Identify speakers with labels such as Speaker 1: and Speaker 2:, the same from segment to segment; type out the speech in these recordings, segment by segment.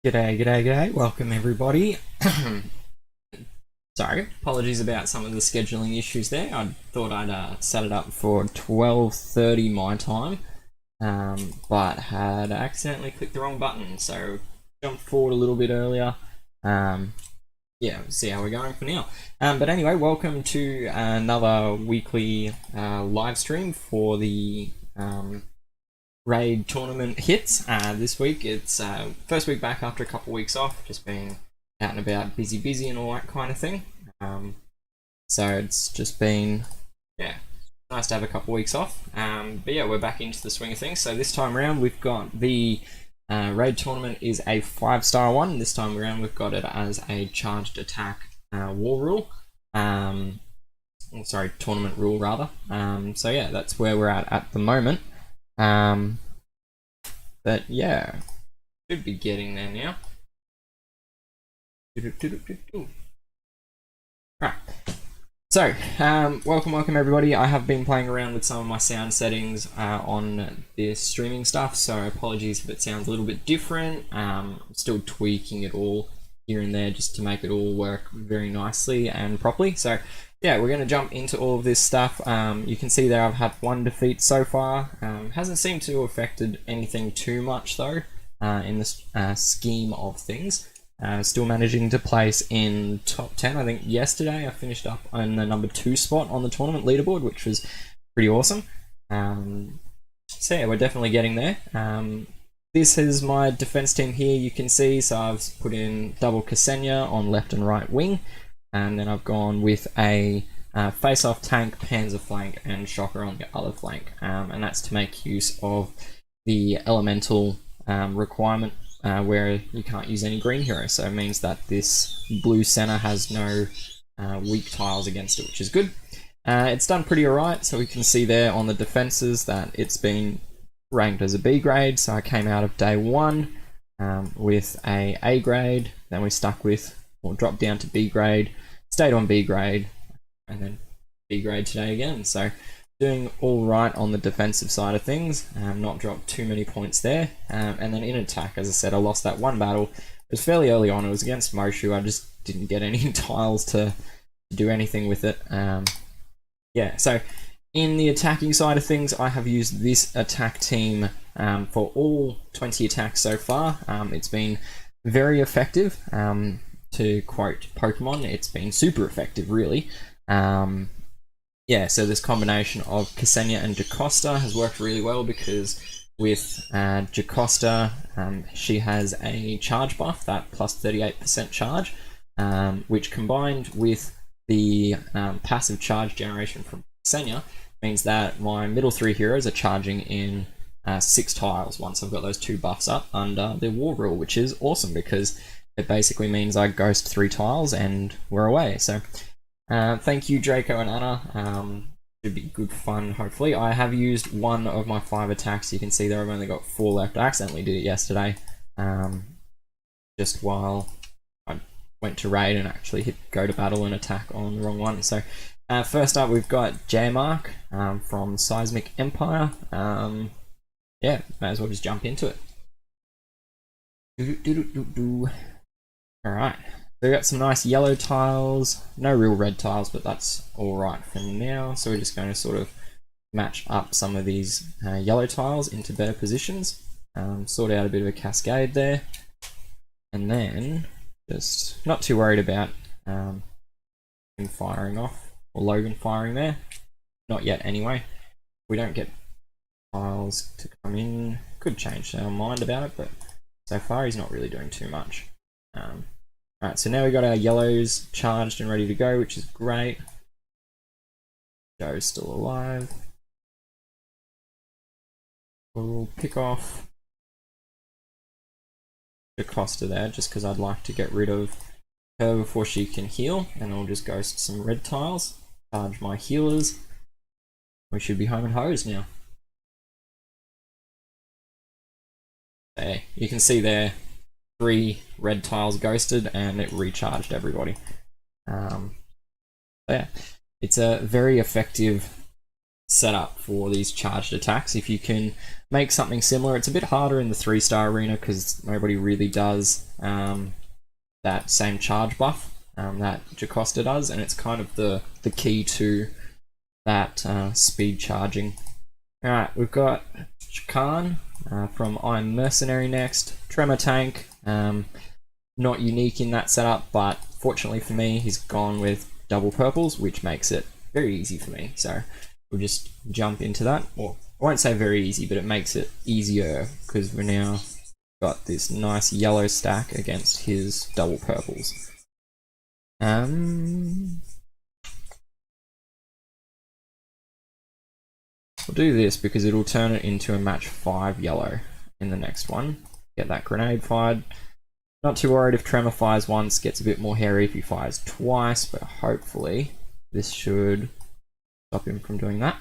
Speaker 1: G'day, g'day, g'day. Welcome everybody. Sorry, apologies about some of the scheduling issues there. I thought I'd set it up for 12:30 my time, but had accidentally clicked the wrong button, so jumped forward a little bit earlier. Yeah, we'll see how we're going for now. But anyway, welcome to another weekly live stream for the raid tournament hits. This week it's first week back after a couple of weeks off, just been out and about, busy and all that kind of thing. So it's just been, yeah, nice to have a couple of weeks off. But yeah, we're back into the swing of things. So this time around we've got the raid tournament is a 5-star one. This time around we've got it as a charged attack war rule. Sorry, tournament rule rather. So yeah, that's where we're at the moment. But yeah, should be getting there now. Right. So, welcome everybody. I have been playing around with some of my sound settings on this streaming stuff, so apologies if it sounds a little bit different. I'm still tweaking it all here and there just to make it all work very nicely and properly. So yeah, we're going to jump into all of this stuff. You can see there I've had one defeat so far. Hasn't seemed to have affected anything too much though in the scheme of things. Still managing to place in top 10. I think yesterday I finished up on the number 2 spot on the tournament leaderboard, which was pretty awesome. So yeah, we're definitely getting there. This is my defense team here, you can see. So I've put in double Ksenia on left and right wing. And then I've gone with a face-off tank, panzer flank, and shocker on the other flank. And that's to make use of the elemental requirement where you can't use any green hero. So it means that this blue center has no weak tiles against it, which is good. It's done pretty alright. So we can see there on the defenses that it's been ranked as a B grade. So I came out of day 1 with A grade. Then we stuck with, or dropped down to B grade, stayed on B grade, and then B grade today again. So doing all right on the defensive side of things, not dropped too many points there. And then in attack, as I said, I lost that one battle. It was fairly early on. It was against Moshu. I just didn't get any tiles to do anything with it. Yeah, so in the attacking side of things, I have used this attack team for all 20 attacks so far. It's been very effective. To quote Pokemon, it's been super effective, really. Yeah, so this combination of Ksenia and Jocasta has worked really well because with Jocasta, she has a charge buff, that plus 38% charge, which combined with the passive charge generation from Ksenia means that my middle 3 heroes are charging in 6 tiles once I've got those 2 buffs up under the war rule, which is awesome because it basically means I ghost 3 tiles and we're away. So thank you Draco and Anna. Should be good fun, hopefully. I have used one of my 5 attacks. You can see there I've only got 4 left. I accidentally did it yesterday, just while I went to raid and actually hit go to battle and attack on the wrong one. So first up we've got J-Mark from Seismic Empire. Yeah, may as well just jump into it. Alright, so we've got some nice yellow tiles, no real red tiles, but that's alright for now. So we're just going to sort of match up some of these yellow tiles into better positions, sort out a bit of a cascade there, and then just not too worried about him firing off, or Logan firing there, not yet anyway. We don't get tiles to come in, could change our mind about it, but so far he's not really doing too much. Alright, so now we've got our yellows charged and ready to go, which is great. Joe's still alive. We'll pick off Jocasta there, just because I'd like to get rid of her before she can heal, and I'll just ghost some red tiles, charge my healers. We should be home and hosed now. There, you can see there, 3 red tiles ghosted and it recharged everybody. Yeah, it's a very effective setup for these charged attacks. If you can make something similar, it's a bit harder in the 3-star arena because nobody really does that same charge buff that Jocasta does, and it's kind of the key to that speed charging. Alright, we've got Khan from I'm Mercenary next. Tremor Tank, not unique in that setup, but fortunately for me, he's gone with double purples, which makes it very easy for me. So we'll just jump into that. Well, I won't say very easy, but it makes it easier because we're now got this nice yellow stack against his double purples. We'll do this because it'll turn it into a match 5 yellow in the next one. Get that grenade fired. Not too worried if Tremor fires once, gets a bit more hairy if he fires twice, but hopefully this should stop him from doing that.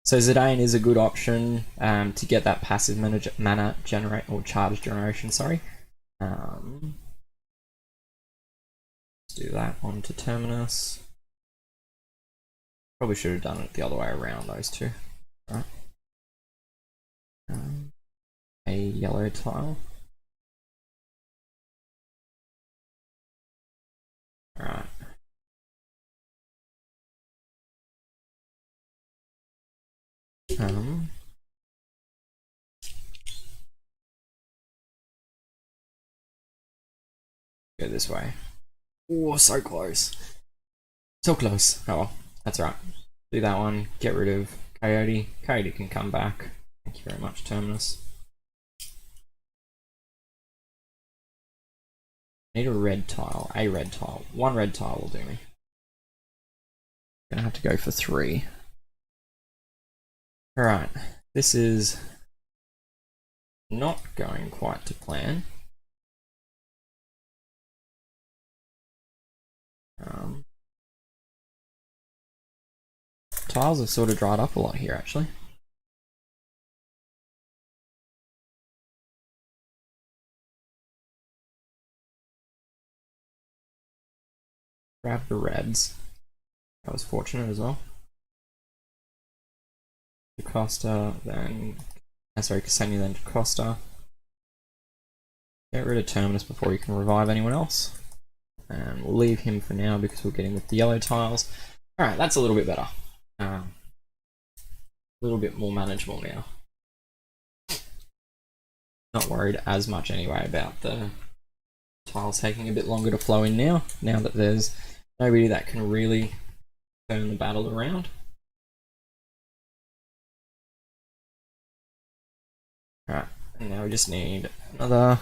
Speaker 1: So Zidane is a good option to get that passive mana generate or charge generation. Sorry. Let's do that onto Terminus. Probably should have done it the other way around, those two. Right. A yellow tile. Alright. Go this way. Oh, so close. So close. Oh well, that's right. Do that one. Get rid of Coyote. Coyote can come back. Thank you very much, Terminus. Need a red tile. A red tile. One red tile will do me. Gonna have to go for 3. Alright. This is not going quite to plan. Tiles have sort of dried up a lot here, actually. Grab the reds. That was fortunate as well. Jocasta, then... sorry, Ksenia, then Jocasta. Get rid of Terminus before he can revive anyone else. And we'll leave him for now because we're getting with the yellow tiles. Alright, that's a little bit better. A little bit more manageable now. Not worried as much anyway about the tiles taking a bit longer to flow in now that there's nobody that can really turn the battle around. Alright, and now we just need another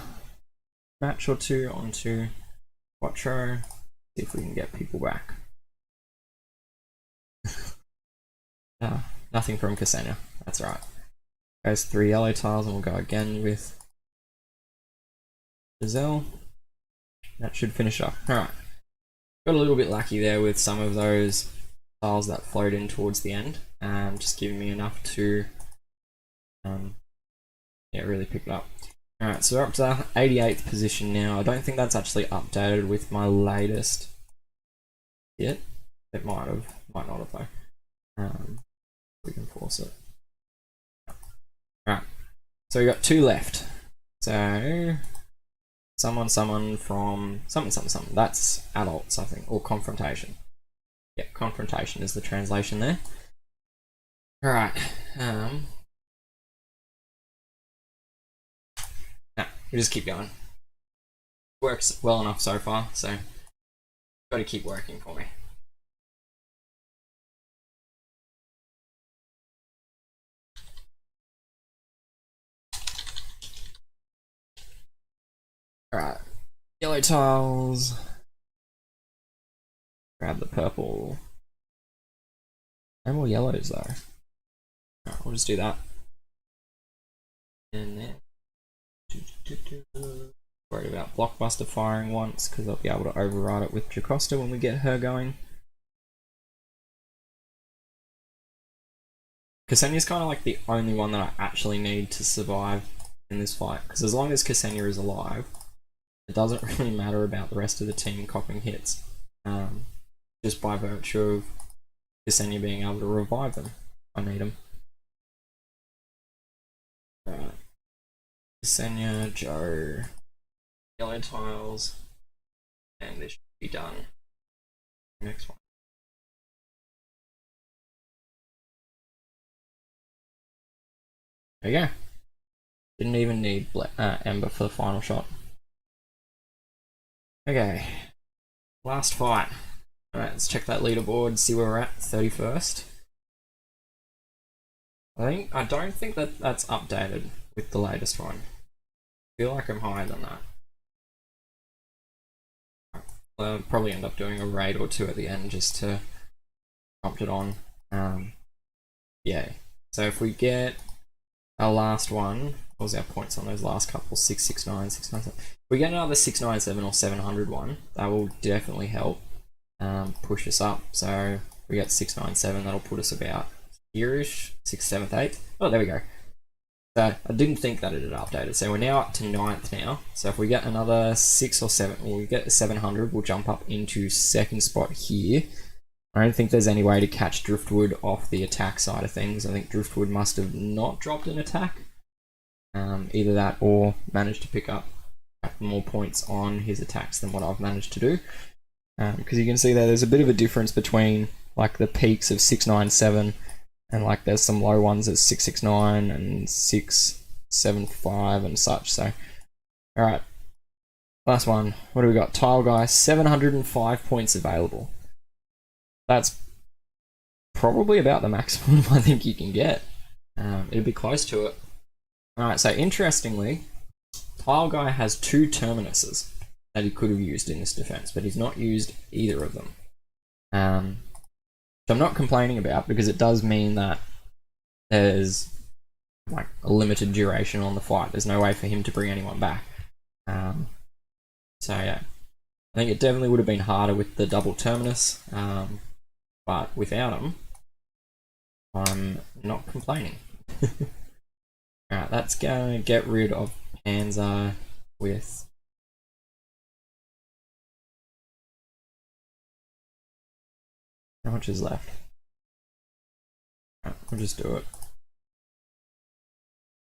Speaker 1: match or two onto Quattro. See if we can get people back. Nothing from Ksenia. That's right. Goes 3 yellow tiles and we'll go again with Giselle. That should finish up. Alright. Got a little bit lucky there with some of those tiles that flowed in towards the end. Just giving me enough to really pick it up. Alright, so we're up to the 88th position now. I don't think that's actually updated with my latest yet. It might have, might not have though. We can force it. Alright, so we got 2 left. So someone from something. That's adults, I think, or confrontation. Yeah, confrontation is the translation there. Alright, we just keep going. Works well enough so far, so got to keep working for me. Alright, yellow tiles. Grab the purple. No more yellows though. Alright, we'll just do that. And then worried about Blockbuster firing once because I'll be able to override it with Jocasta when we get her going. Ksenia's kind of like the only one that I actually need to survive in this fight, because as long as Ksenia is alive, it doesn't really matter about the rest of the team copping hits. just by virtue of Ksenia being able to revive them. I need them. Alright. Ksenia, Joe, yellow tiles, and this should be done. Next one. There you go. Didn't even need Ember for the final shot. Okay. Last fight. Alright, let's check that leaderboard, see where we're at. 31st. I don't think that that's updated with the latest one. I feel like I'm higher than that. I'll probably end up doing a raid or two at the end just to prompt it on. Yeah. So if we get our last one, what was our points on those last couple? 669, 697. If we get another 697 or 700 one, that will definitely help push us up. So we get 697, that'll put us about here-ish, 6th, 7th, 8th. Oh, there we go. So I didn't think that it had updated. So we're now up to 9th now. So if we get another 6 or 7, or we get 700, we'll jump up into 2nd spot here. I don't think there's any way to catch Driftwood off the attack side of things. I think Driftwood must have not dropped an attack. Either that or managed to pick up more points on his attacks than what I've managed to do. Because you can see there's a bit of a difference between like the peaks of 697 and like there's some low ones at 669 and 675 and such. So, alright. Last one. What do we got? Tile Guy, 705 points available. That's probably about the maximum I think you can get. It'd be close to it. Alright, so interestingly, Tile Guy has 2 Terminuses that he could have used in this defense, but he's not used either of them. So I'm not complaining about, because it does mean that there's like a limited duration on the fight. There's no way for him to bring anyone back. So yeah, I think it definitely would have been harder with the double Terminus, but without him, I'm not complaining. Alright, that's going to get rid of Panzer with... How much is left? Alright, we'll just do it.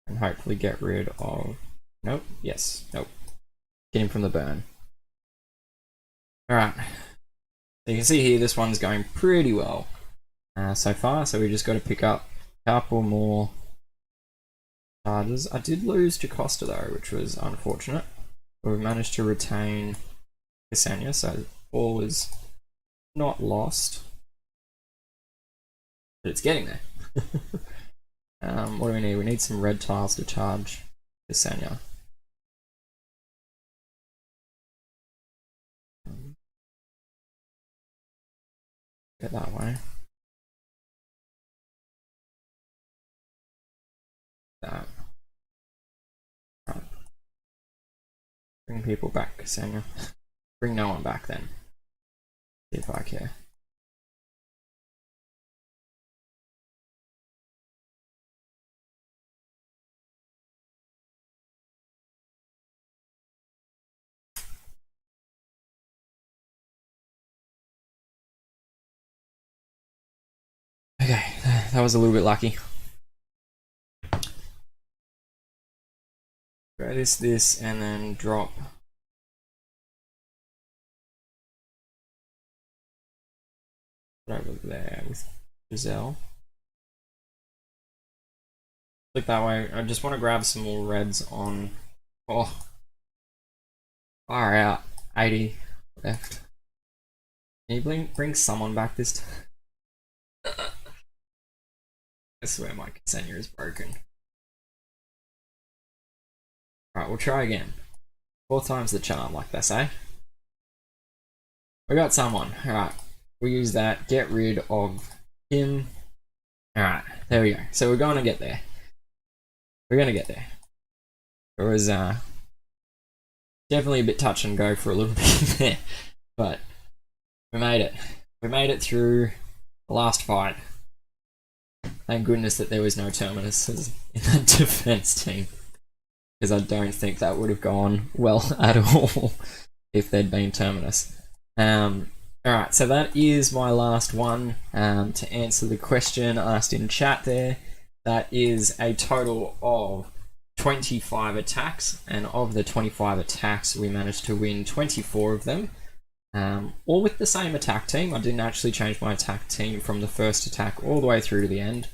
Speaker 1: And hopefully get rid of... Nope, yes, nope. Get him from the burn. Alright. So you can see here, this one's going pretty well so far, so we just got to pick up a couple more charges. I did lose Jocasta though, which was unfortunate. But we managed to retain Ksenia, so all is not lost. But it's getting there. What do we need? We need some red tiles to charge Ksenia. Get that way. That. Right. Bring people back, Ksenia. Bring no one back then. See if I care. Okay, that was a little bit lucky. Go this, and then drop. Over there with Giselle. Click that way. I just want to grab some more reds on. Oh, far out. 80 left. Can you bring someone back this time? I swear my Ksenia is broken. Alright, we'll try again. 4 times the charm, like they say. We got someone. Alright, we'll use that. Get rid of him. Alright, there we go. So we're going to get there. We're going to get there. It was definitely a bit touch and go for a little bit there. But we made it. We made it through the last fight. Thank goodness that there was no Terminuses in that defense team, because I don't think that would have gone well at all if there'd been Terminus. Alright, so that is my last one to answer the question asked in chat there. That is a total of 25 attacks, and of the 25 attacks, we managed to win 24 of them. All with the same attack team. I didn't actually change my attack team from the first attack all the way through to the end.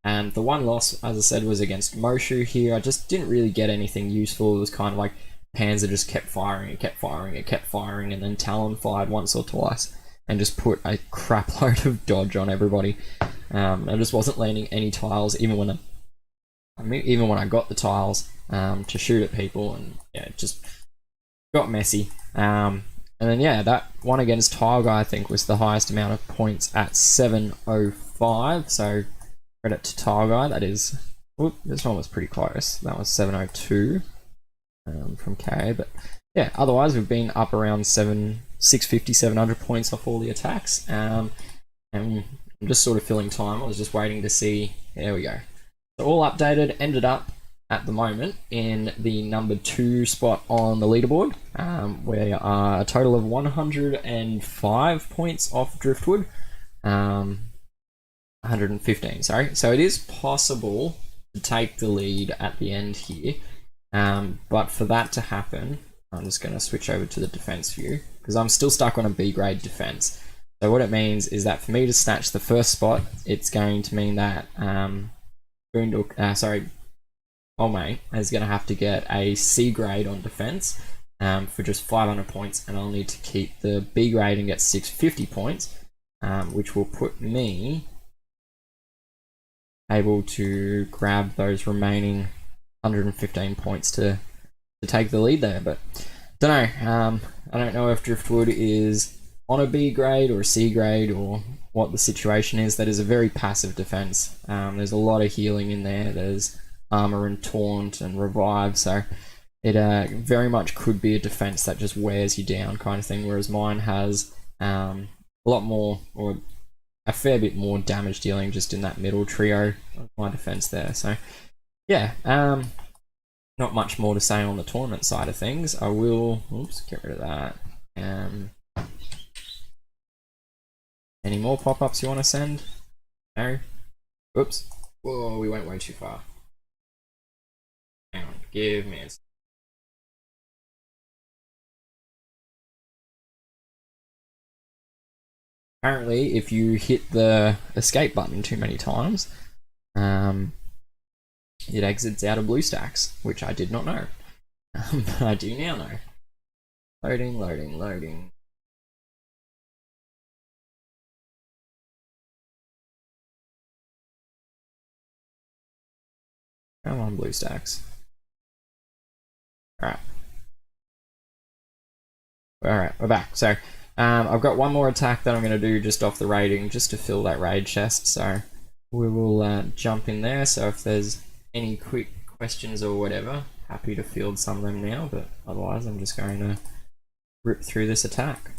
Speaker 1: And the one loss, as I said, was against Moshu here. I just didn't really get anything useful. It was kind of like Panzer just kept firing, it kept firing, it kept firing, and then Talon fired once or twice and just put a crap load of dodge on everybody. I just wasn't landing any tiles, even when I got the tiles to shoot at people, and yeah, it just got messy. And then yeah, that one against Tile Guy I think was the highest amount of points at 705. So credit to Tile Guy. That is, whoop, this one was pretty close. That was 702 from K. But yeah, otherwise we've been up around 650, 700 points off all the attacks. And I'm just sort of filling time. I was just waiting to see. There we go. So all updated. Ended up at the moment in the number 2 spot on the leaderboard. We are a total of 105 points off Driftwood. 115, sorry. So it is possible to take the lead at the end here. But for that to happen, I'm just going to switch over to the defense view because I'm still stuck on a B grade defense. So what it means is that for me to snatch the first spot, it's going to mean that Olmate is going to have to get a C grade on defense for just 500 points, and I'll need to keep the B grade and get 650 points, which will put me able to grab those remaining 115 points to take the lead there. But don't know. I don't know if Driftwood is on a B grade or a C grade or what the situation is. That is a very passive defense. There's a lot of healing in there. There's armor and taunt and revive, so it very much could be a defense that just wears you down kind of thing, whereas mine has a lot more, or a fair bit more damage dealing just in that middle trio of my defense there. So yeah, not much more to say on the tournament side of things. I will, oops, get rid of that. Any more pop-ups you want to send? No? Oops. Whoa, we went way too far. Hang on, give me a second. Apparently, if you hit the escape button too many times, it exits out of BlueStacks, which I did not know. But I do now know. Loading, loading, loading. Come on, BlueStacks. Alright. Alright, we're back. So, I've got one more attack that I'm going to do just off the raiding, just to fill that raid chest. So, we will jump in there. So, if there's any quick questions or whatever, happy to field some of them now. But otherwise, I'm just going to rip through this attack.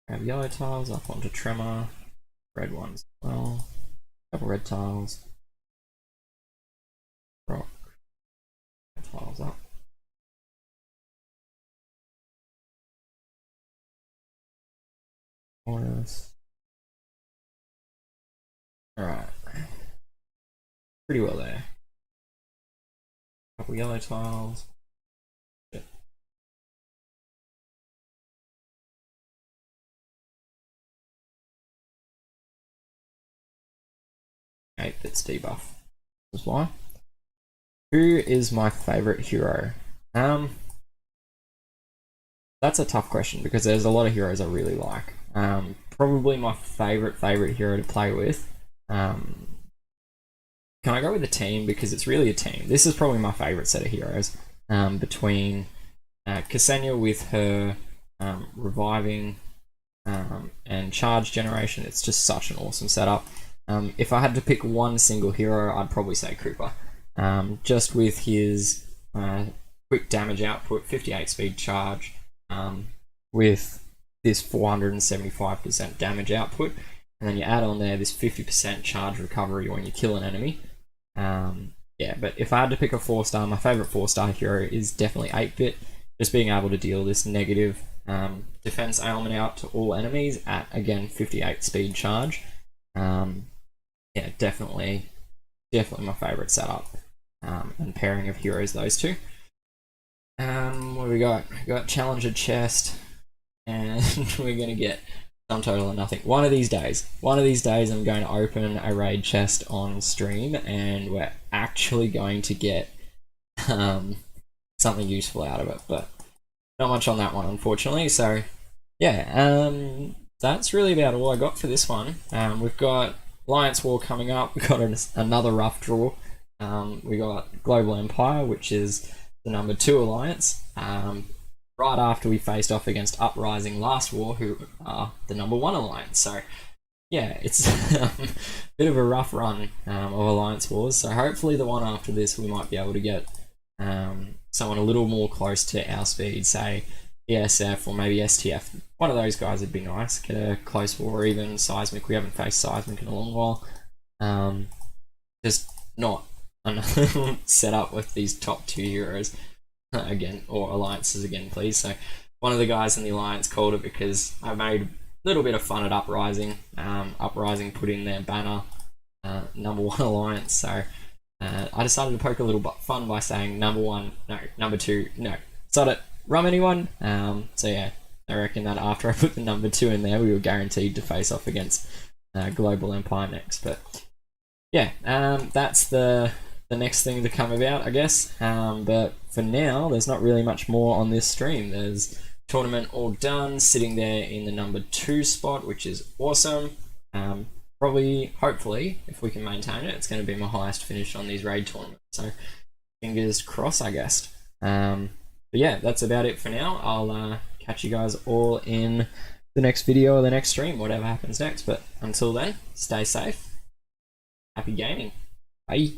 Speaker 1: Grab yellow tiles up onto Tremor, red ones as well, couple red tiles, rock, red tiles up. Alright. Pretty well there. Couple yellow tiles. Shit. 8 bits debuff. That's why. Who is my favourite hero? That's a tough question because there's a lot of heroes I really like. Probably my favourite hero to play with. Can I go with a team? Because it's really a team. This is probably my favourite set of heroes. Between Ksenia with her reviving and charge generation, it's just such an awesome setup. If I had to pick one single hero, I'd probably say Cooper. Just with his quick damage output, 58 speed charge, with this 475% damage output, and then you add on there this 50% charge recovery when you kill an enemy. Yeah, but if I had to pick a 4-star, my favorite 4-star hero is definitely 8-bit. Just being able to deal this negative defense ailment out to all enemies at, again, 58 speed charge. Yeah, definitely my favorite setup. And pairing of heroes, those two. What do we got? We got Challenger Chest, and we're gonna get sum total of nothing. One of these days, I'm going to open a raid chest on stream, and we're actually going to get something useful out of it. But not much on that one, unfortunately. So yeah, that's really about all I got for this one. We've got Alliance War coming up. We've got another rough draw. We got Global Empire, which is the number 2 alliance. Right after we faced off against Uprising last war, who are the number 1 alliance. So yeah, it's a bit of a rough run of alliance wars. So hopefully the one after this, we might be able to get someone a little more close to our speed, say ESF or maybe STF. One of those guys would be nice. Get a close war, or even Seismic. We haven't faced Seismic in a long while. Just not another setup with these top 2 heroes again, or alliances again, please. So one of the guys in the alliance called it because I made a little bit of fun at Uprising. Uprising put in their banner number 1 alliance, so I decided to poke a little bit fun by saying number 1, no, number 2, no. Sod it, rum anyone? So yeah, I reckon that after I put the number 2 in there, we were guaranteed to face off against Global Empire next. But yeah, that's the next thing to come about, I guess. But for now, there's not really much more on this stream. There's tournament all done, sitting there in the number 2 spot, which is awesome. Probably, hopefully, if we can maintain it, it's going to be my highest finish on these raid tournaments. So fingers crossed, I guess. But yeah, that's about it for now. I'll catch you guys all in the next video or the next stream, whatever happens next. But until then, stay safe. Happy gaming. Bye.